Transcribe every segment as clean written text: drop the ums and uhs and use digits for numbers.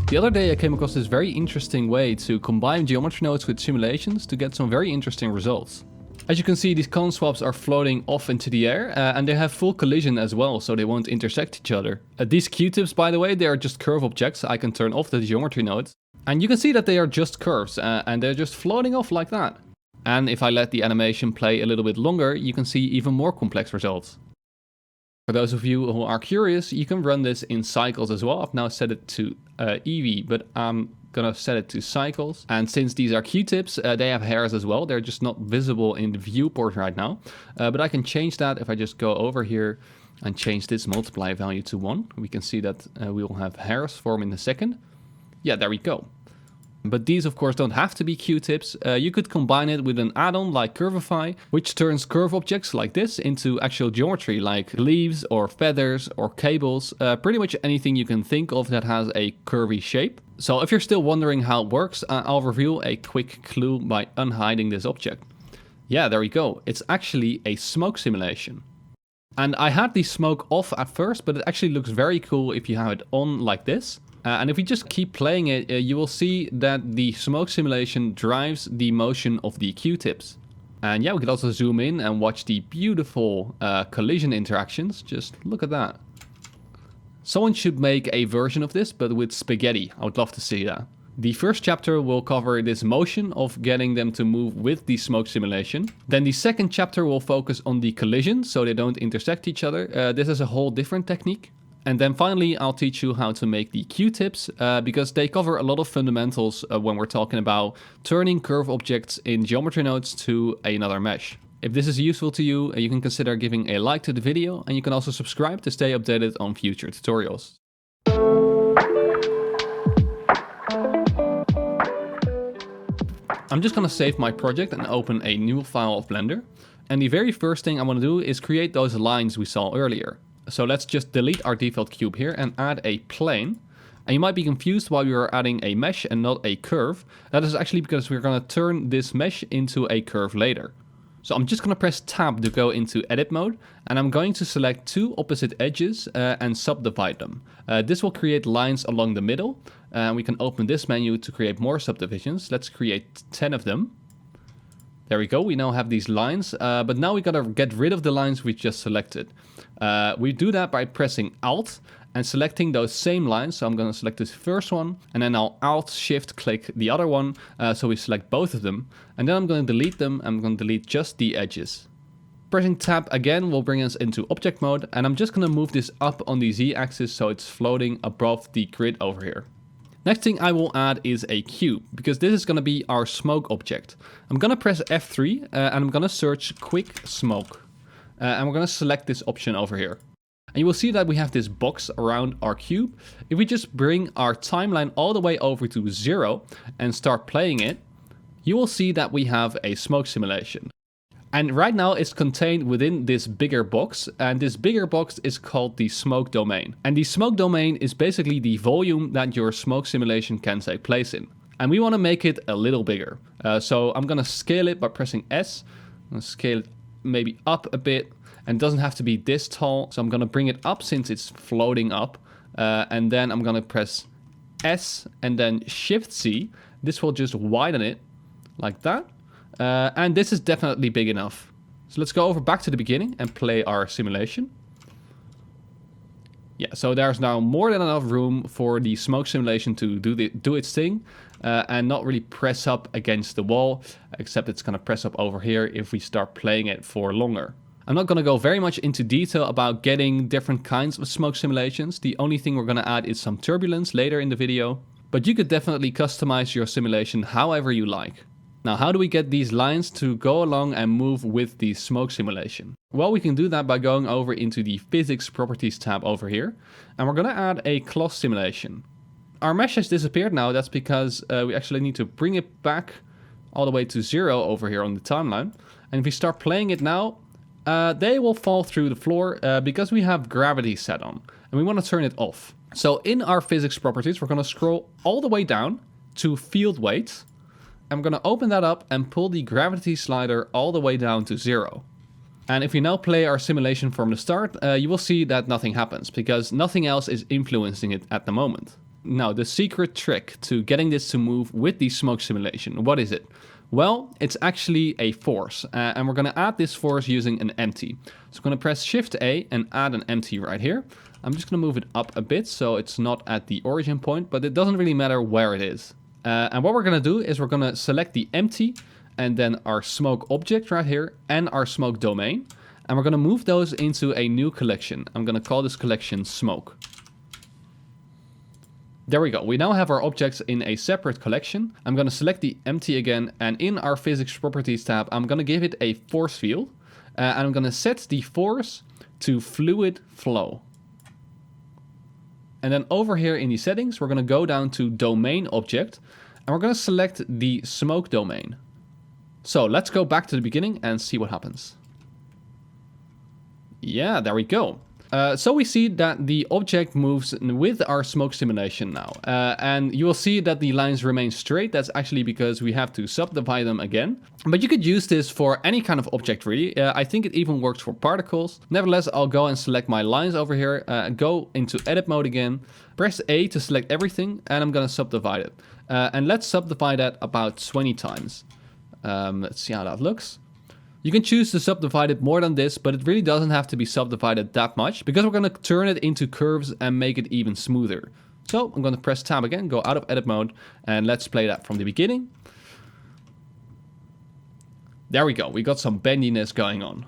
The other day I came across this very interesting way to combine geometry nodes with simulations to get some very interesting results. As you can see, these cone swaps are floating off into the air and they have full collision as well, so they won't intersect each other. These Q-tips, by the way, they are just curve objects. I can turn off the geometry node. And you can see that they are just curves and they're just floating off like that. And if I let the animation play a little bit longer, you can see even more complex results. For those of you who are curious, you can run this in cycles as well. I've now set it to EV, but I'm gonna set it to cycles. And since these are Q-tips, they have hairs as well. They're just not visible in the viewport right now. But I can change that if I just go over here and change this multiply value to 1. We can see that we will have hairs form in a second. Yeah, there we go. But these of course don't have to be Q-tips. You could combine it with an add-on like Curvify, which turns curve objects like this into actual geometry like leaves or feathers or cables. Pretty much anything you can think of that has a curvy shape. So if you're still wondering how it works, I'll reveal a quick clue by unhiding this object. Yeah, there we go. It's actually a smoke simulation. And I had the smoke off at first, but it actually looks very cool if you have it on like this. And if we just keep playing it, you will see that the smoke simulation drives the motion of the Q-tips. And yeah, we could also zoom in and watch the beautiful collision interactions. Just look at that. Someone should make a version of this, but with spaghetti. I would love to see that. The first chapter will cover this motion of getting them to move with the smoke simulation. Then the second chapter will focus on the collision, so they don't intersect each other. This is a whole different technique. And then finally, I'll teach you how to make the Q-tips, because they cover a lot of fundamentals when we're talking about turning curve objects in geometry nodes to another mesh. If this is useful to you, you can consider giving a like to the video, and you can also subscribe to stay updated on future tutorials. I'm just gonna save my project and open a new file of Blender. And the very first thing I want to do is create those lines we saw earlier. So let's just delete our default cube here and add a plane. And you might be confused why we are adding a mesh and not a curve. That is actually because we're going to turn this mesh into a curve later. So I'm just going to press tab to go into edit mode. And I'm going to select two opposite edges and subdivide them. This will create lines along the middle. And we can open this menu to create more subdivisions. Let's create 10 of them. There we go, we now have these lines, but now we gotta get rid of the lines we just selected. We do that by pressing Alt and selecting those same lines. So I'm gonna select this first one, and then I'll Alt Shift click the other one, so we select both of them. And then I'm gonna delete them, I'm gonna delete just the edges. Pressing Tab again will bring us into object mode, and I'm just gonna move this up on the Z axis so it's floating above the grid over here. Next thing I will add is a cube, because this is going to be our smoke object. I'm going to press F3 and I'm going to search quick smoke. And we're going to select this option over here. And you will see that we have this box around our cube. If we just bring our timeline all the way over to 0 and start playing it, you will see that we have a smoke simulation. And right now it's contained within this bigger box, and this bigger box is called the smoke domain. And the smoke domain is basically the volume that your smoke simulation can take place in. And we want to make it a little bigger. So I'm going to scale it by pressing S. I'm going to scale it maybe up a bit, and it doesn't have to be this tall. So I'm going to bring it up since it's floating up. And then I'm going to press S and then Shift C. This will just widen it like that. And this is definitely big enough. So let's go over back to the beginning and play our simulation. Yeah, so there's now more than enough room for the smoke simulation to do its thing and not really press up against the wall, except it's going to press up over here if we start playing it for longer. I'm not going to go very much into detail about getting different kinds of smoke simulations. The only thing we're going to add is some turbulence later in the video. But you could definitely customize your simulation however you like. Now, how do we get these lines to go along and move with the smoke simulation? Well, we can do that by going over into the physics properties tab over here. And we're going to add a cloth simulation. Our mesh has disappeared now. That's because we actually need to bring it back all the way to 0 over here on the timeline. And if we start playing it now, they will fall through the floor because we have gravity set on. And we want to turn it off. So in our physics properties, we're going to scroll all the way down to field weight. I'm going to open that up and pull the gravity slider all the way down to 0. And if we now play our simulation from the start, you will see that nothing happens because nothing else is influencing it at the moment. Now, the secret trick to getting this to move with the smoke simulation, what is it? Well, it's actually a force, and we're going to add this force using an empty. So I'm going to press Shift A and add an empty right here. I'm just going to move it up a bit so it's not at the origin point, but it doesn't really matter where it is. And what we're going to do is we're going to select the empty and then our smoke object right here and our smoke domain. And we're going to move those into a new collection. I'm going to call this collection smoke. There we go. We now have our objects in a separate collection. I'm going to select the empty again, and in our physics properties tab, I'm going to give it a force field, and I'm going to set the force to fluid flow. And then over here in the settings, we're going to go down to domain object, and we're going to select the smoke domain. So let's go back to the beginning and see what happens. Yeah, there we go. So we see that the object moves with our smoke simulation now. And you will see that the lines remain straight. That's actually because we have to subdivide them again. But you could use this for any kind of object really. I think it even works for particles. Nevertheless, I'll go and select my lines over here. Go into edit mode again. Press A to select everything. And I'm going to subdivide it. And let's subdivide that about 20 times. Let's see how that looks. You can choose to subdivide it more than this, but it really doesn't have to be subdivided that much because we're going to turn it into curves and make it even smoother. So I'm going to press tab again, go out of edit mode, and let's play that from the beginning. There we go. We got some bendiness going on.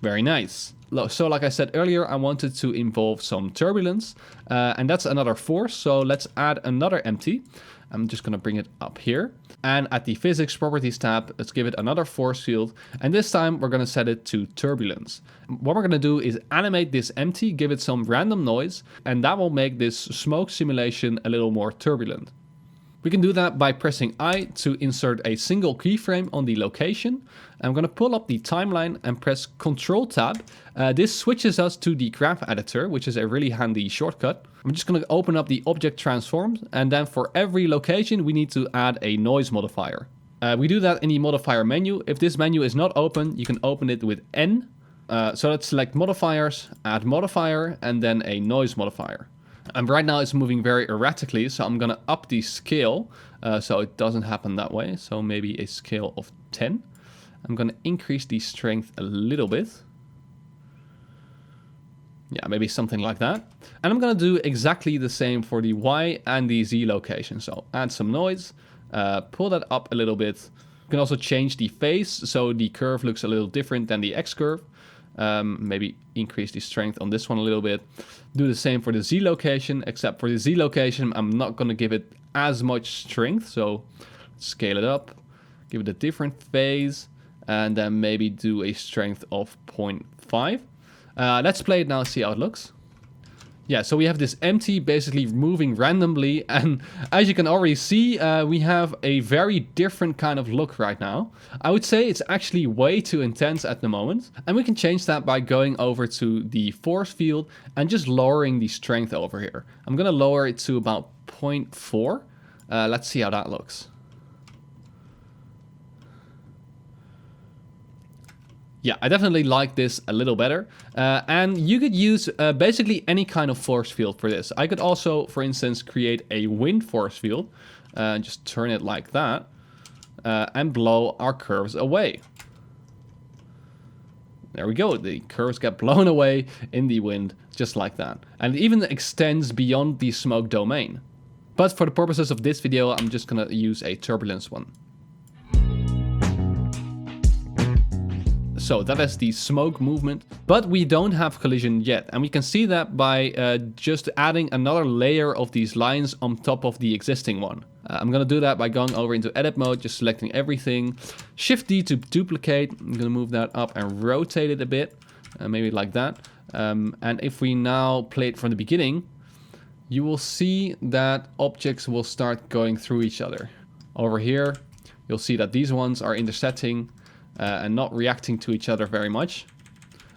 Very nice. So like I said earlier, I wanted to involve some turbulence, and that's another force. So let's add another empty. I'm just going to bring it up here. And at the physics properties tab, let's give it another force field. And this time we're going to set it to turbulence. What we're going to do is animate this empty, give it some random noise, and that will make this smoke simulation a little more turbulent. We can do that by pressing I to insert a single keyframe on the location. I'm going to pull up the timeline and press Control Tab. This switches us to the graph editor, which is a really handy shortcut. I'm just going to open up the object transforms, and then for every location we need to add a noise modifier. We do that in the modifier menu. If this menu is not open, you can open it with N. So let's select modifiers, add modifier, and then a noise modifier. And right now it's moving very erratically, so I'm going to up the scale so it doesn't happen that way. So maybe a scale of 10. I'm going to increase the strength a little bit. Yeah, maybe something like that. And I'm going to do exactly the same for the Y and the Z location. So add some noise, pull that up a little bit. You can also change the phase so the curve looks a little different than the X curve. Maybe increase the strength on this one a little bit. Do the same for the Z location, except for the Z location, I'm not going to give it as much strength. So scale it up, give it a different phase, and then maybe do a strength of 0.5. Let's play it now, see how it looks. Yeah, so we have this empty basically moving randomly, and as you can already see, we have a very different kind of look right now. I would say it's actually way too intense at the moment, and we can change that by going over to the force field and just lowering the strength over here. I'm gonna lower it to about 0.4. Let's see how that looks. Yeah, I definitely like this a little better. And you could use basically any kind of force field for this. I could also, for instance, create a wind force field. Just turn it like that. And blow our curves away. There we go. The curves get blown away in the wind, just like that. And it even extends beyond the smoke domain. But for the purposes of this video, I'm just going to use a turbulence one. So that is the smoke movement, but we don't have collision yet. And we can see that by just adding another layer of these lines on top of the existing one. I'm going to do that by going over into edit mode, just selecting everything. Shift D to duplicate. I'm going to move that up and rotate it a bit, maybe like that. And if we now play it from the beginning, you will see that objects will start going through each other. Over here, you'll see that these ones are intersecting and not reacting to each other very much.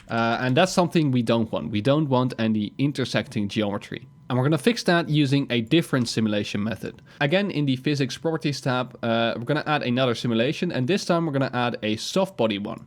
And that's something we don't want. We don't want any intersecting geometry. And we're going to fix that using a different simulation method. Again, in the physics properties tab, we're going to add another simulation. And this time we're going to add a soft body one.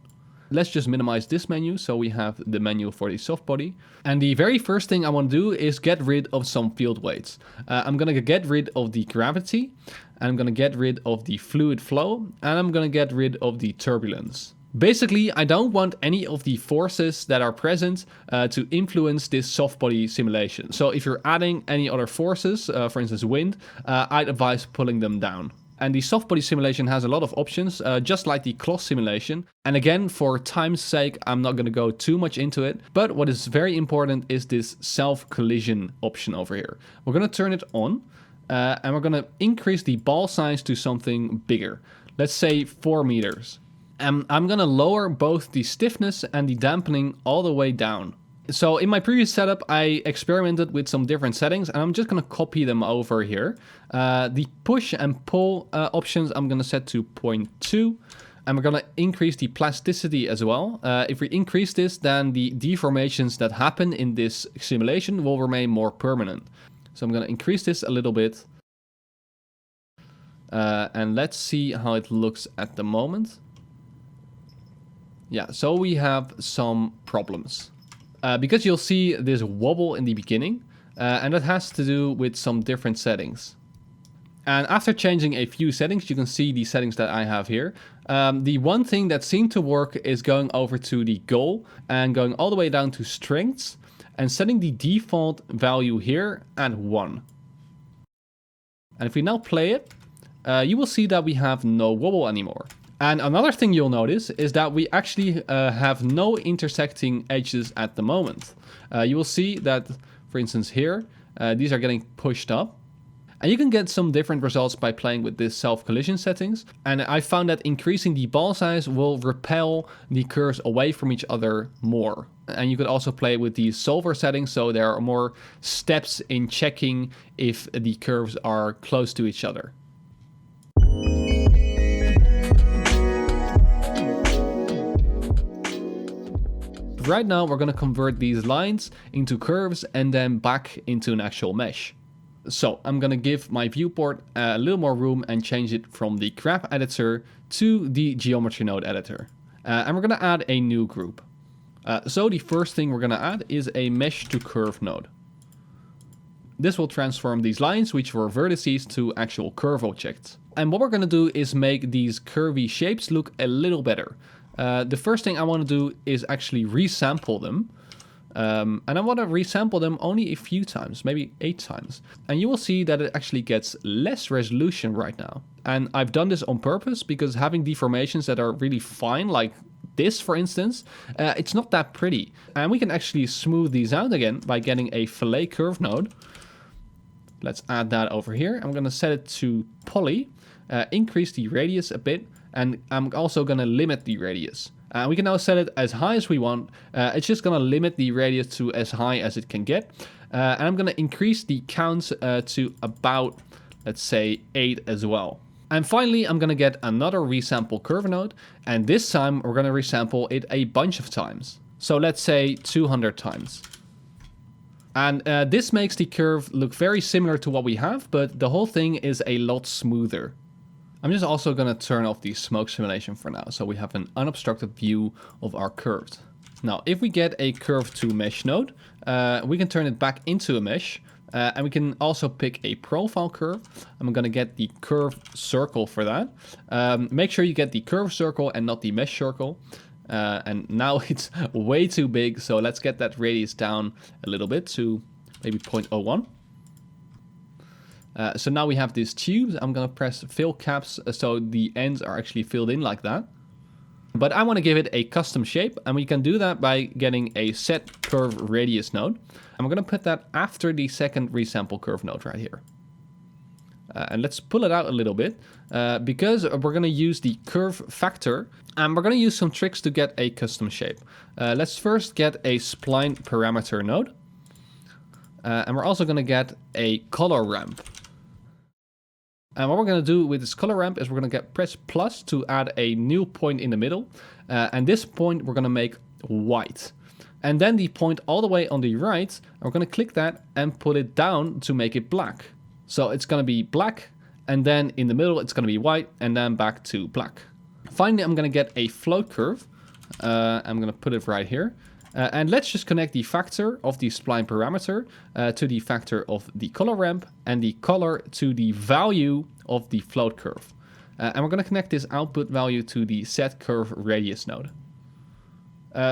Let's just minimize this menu so we have the menu for the soft body. And the very first thing I want to do is get rid of some field weights. I'm going to get rid of the gravity, and I'm going to get rid of the fluid flow, and I'm going to get rid of the turbulence. Basically, I don't want any of the forces that are present to influence this soft body simulation. So if you're adding any other forces, for instance wind, I'd advise pulling them down. And the soft body simulation has a lot of options, just like the cloth simulation. And again, for time's sake, I'm not going to go too much into it. But what is very important is this self-collision option over here. We're going to turn it on, and we're going to increase the ball size to something bigger. Let's say 4 meters. And I'm going to lower both the stiffness and the dampening all the way down. So in my previous setup, I experimented with some different settings, and I'm just going to copy them over here. The push and pull options I'm going to set to 0.2, and we're going to increase the plasticity as well. If we increase this, then the deformations that happen in this simulation will remain more permanent. So I'm going to increase this a little bit. And let's see how it looks at the moment. Yeah, so we have some problems. Because you'll see this wobble in the beginning, and that has to do with some different settings. And after changing a few settings, you can see the settings that I have here. The one thing that seemed to work is going over to the goal and going all the way down to strengths and setting the default value here at 1. And if we now play it, you will see that we have no wobble anymore. And another thing you'll notice is that we actually have no intersecting edges at the moment. You will see that, for instance here, these are getting pushed up. And you can get some different results by playing with this self-collision settings. And I found that increasing the ball size will repel the curves away from each other more. And you could also play with the solver settings, so there are more steps in checking if the curves are close to each other. Right now we're going to convert these lines into curves and then back into an actual mesh. So I'm going to give my viewport a little more room and change it from the graph editor to the geometry node editor. And we're going to add a new group. So the first thing we're going to add is a mesh to curve node. This will transform these lines, which were vertices, to actual curve objects. And what we're going to do is make these curvy shapes look a little better. The first thing I want to do is actually resample them. And I want to resample them only a few times, maybe 8 times. And you will see that it actually gets less resolution right now. And I've done this on purpose because having deformations that are really fine, like this for instance, it's not that pretty. And we can actually smooth these out again by getting a fillet curve node. Let's add that over here. I'm going to set it to poly, increase the radius a bit. And I'm also going to limit the radius. We can now set it as high as we want. It's just going to limit the radius to as high as it can get. And I'm going to increase the counts to about, let's say, 8 as well. And finally, I'm going to get another resample curve node. And this time, we're going to resample it a bunch of times. So let's say 200 times. And this makes the curve look very similar to what we have, but the whole thing is a lot smoother. I'm just also going to turn off the smoke simulation for now, so we have an unobstructed view of our curve. Now, if we get a curve to mesh node, we can turn it back into a mesh, and we can also pick a profile curve. I'm going to get the curve circle for that. Make sure you get the curve circle and not the mesh circle. And now it's way too big, so let's get that radius down a little bit to maybe 0.01. So now we have these tubes. I'm going to press fill caps so the ends are actually filled in like that. But I want to give it a custom shape, and we can do that by getting a set curve radius node. And we're going to put that after the second resample curve node right here. And let's pull it out a little bit because we're going to use the curve factor, and we're going to use some tricks to get a custom shape. Let's first get a spline parameter node. And we're also going to get a color ramp. And what we're going to do with this color ramp is we're going to press plus to add a new point in the middle. And this point we're going to make white. And then the point all the way on the right, we're going to click that and put it down to make it black. So it's going to be black, and then in the middle it's going to be white, and then back to black. Finally, I'm going to get a float curve. I'm gonna put it right here. And let's just connect the factor of the spline parameter to the factor of the color ramp and the color to the value of the float curve. And we're gonna connect this output value to the set curve radius node.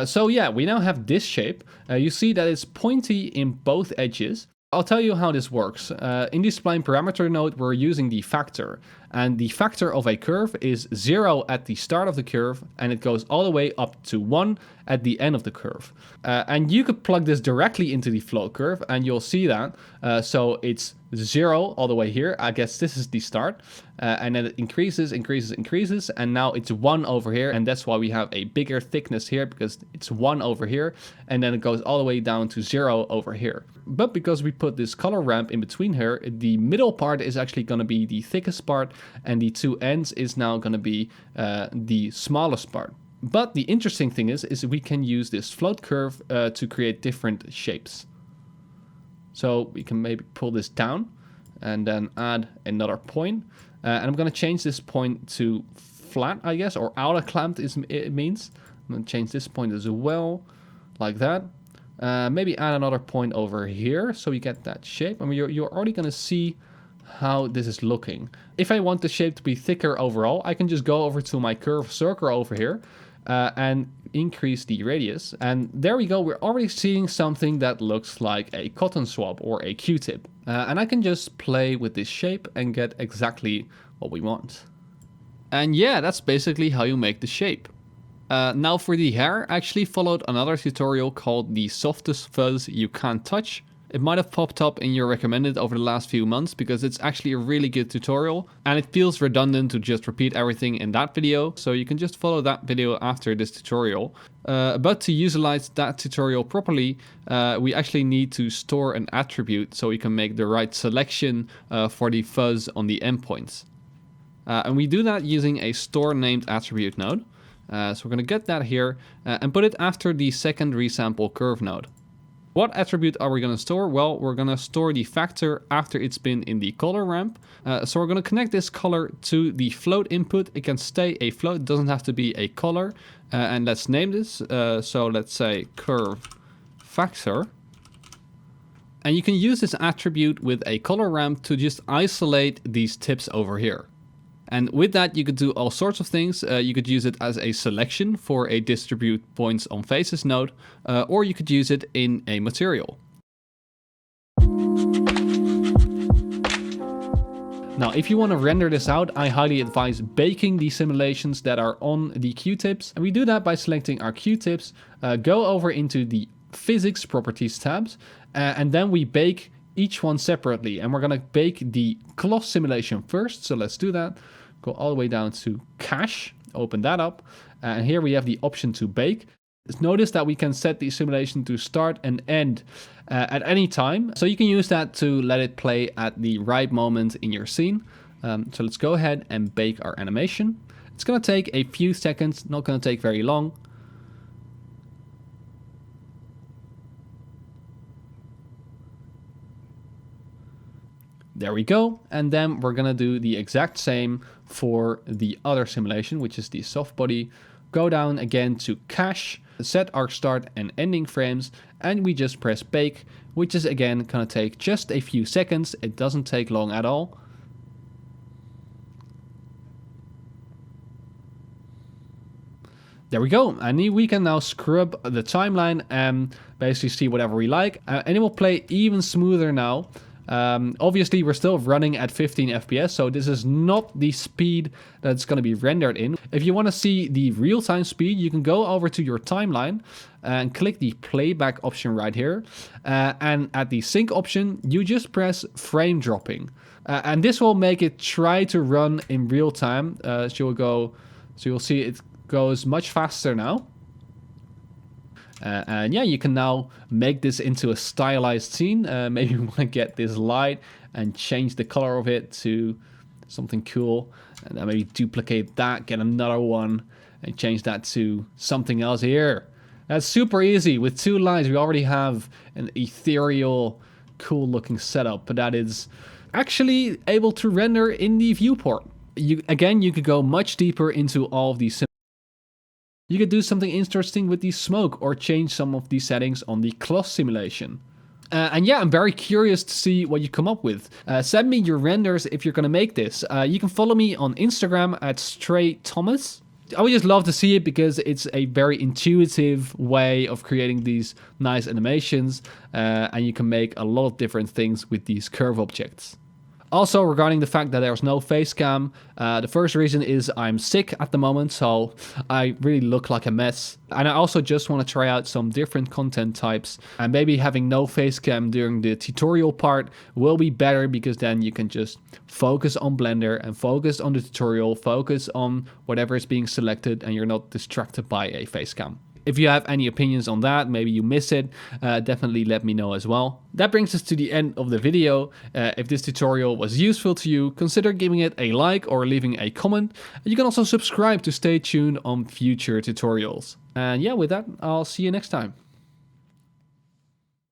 So yeah, we now have this shape. You see that it's pointy in both edges. I'll tell you how this works. In the spline parameter node, we're using the factor. And the factor of a curve is 0 at the start of the curve, and it goes all the way up to 1 at the end of the curve. And you could plug this directly into the float curve, and you'll see that. So it's 0 all the way here. I guess this is the start. And then it increases, and now it's 1 over here, and that's why we have a bigger thickness here, because it's 1 over here, and then it goes all the way down to 0 over here. But because we put this color ramp in between here, the middle part is actually going to be the thickest part, and the two ends is now going to be the smallest part. But the interesting thing is we can use this float curve to create different shapes. So we can maybe pull this down and then add another point. And I'm going to change this point to flat, I guess, or outer clamped it means. I'm going to change this point as well, like that. Maybe add another point over here so we get that shape. I mean, you're already going to see how this is looking. If I want the shape to be thicker overall, I can just go over to my curve circle over here and increase the radius. And there we go. We're already seeing something that looks like a cotton swab or a Q-tip. And I can just play with this shape and get exactly what we want. And yeah, that's basically how you make the shape. Now for the hair, I actually followed another tutorial called the softest fuzz you can't touch. It might have popped up in your recommended over the last few months because it's actually a really good tutorial and it feels redundant to just repeat everything in that video. So you can just follow that video after this tutorial. But to utilize that tutorial properly, we actually need to store an attribute so we can make the right selection for the fuzz on the endpoints. And we do that using a store named attribute node. So we're going to get that here and put it after the second resample curve node. What attribute are we going to store? Well, we're going to store the factor after it's been in the color ramp. So we're going to connect this color to the float input. It can stay a float, it doesn't have to be a color. And let's name this. So let's say curve factor. And you can use this attribute with a color ramp to just isolate these tips over here. And with that, you could do all sorts of things. You could use it as a selection for a distribute points on faces node, or you could use it in a material. Now, if you want to render this out, I highly advise baking the simulations that are on the Q-tips. And we do that by selecting our Q-tips, go over into the physics properties tabs, and then we bake each one separately. And we're going to bake the cloth simulation first. So let's do that. Go all the way down to cache, open that up. And here we have the option to bake. Notice that we can set the simulation to start and end at any time. So you can use that to let it play at the right moment in your scene. So let's go ahead and bake our animation. It's going to take a few seconds, not going to take very long. There we go. And then we're going to do the exact same for the other simulation, which is the soft body. Go down again to cache, set our start and ending frames, and we just press bake, which is again going to take just a few seconds. It doesn't take long at all. There we go, and we can now scrub the timeline and basically see whatever we like, and it will play even smoother now. Obviously, we're still running at 15 FPS, so this is not the speed that's going to be rendered in. If you want to see the real-time speed, you can go over to your timeline and click the playback option right here. And at the sync option, you just press frame dropping. And this will make it try to run in real time. So you'll see it goes much faster now. And yeah, you can now make this into a stylized scene. Maybe you want to get this light and change the color of it to something cool. And then maybe duplicate that, get another one, and change that to something else here. That's super easy. With 2 lines, we already have an ethereal, cool looking setup that is actually able to render in the viewport. You could go much deeper into all of these You could do something interesting with the smoke or change some of the settings on the cloth simulation. And yeah, I'm very curious to see what you come up with. Send me your renders if you're gonna make this. You can follow me on Instagram at StrayThomas. I would just love to see it because it's a very intuitive way of creating these nice animations, and you can make a lot of different things with these curve objects. Also, regarding the fact that there's no face cam, the first reason is I'm sick at the moment, so I really look like a mess. And I also just want to try out some different content types, and maybe having no face cam during the tutorial part will be better, because then you can just focus on Blender and focus on the tutorial, focus on whatever is being selected, and you're not distracted by a face cam. If you have any opinions on that, maybe you miss it, definitely let me know as well. That brings us to the end of the video. If this tutorial was useful to you, consider giving it a like or leaving a comment. You can also subscribe to stay tuned on future tutorials. And yeah, with that, I'll see you next time.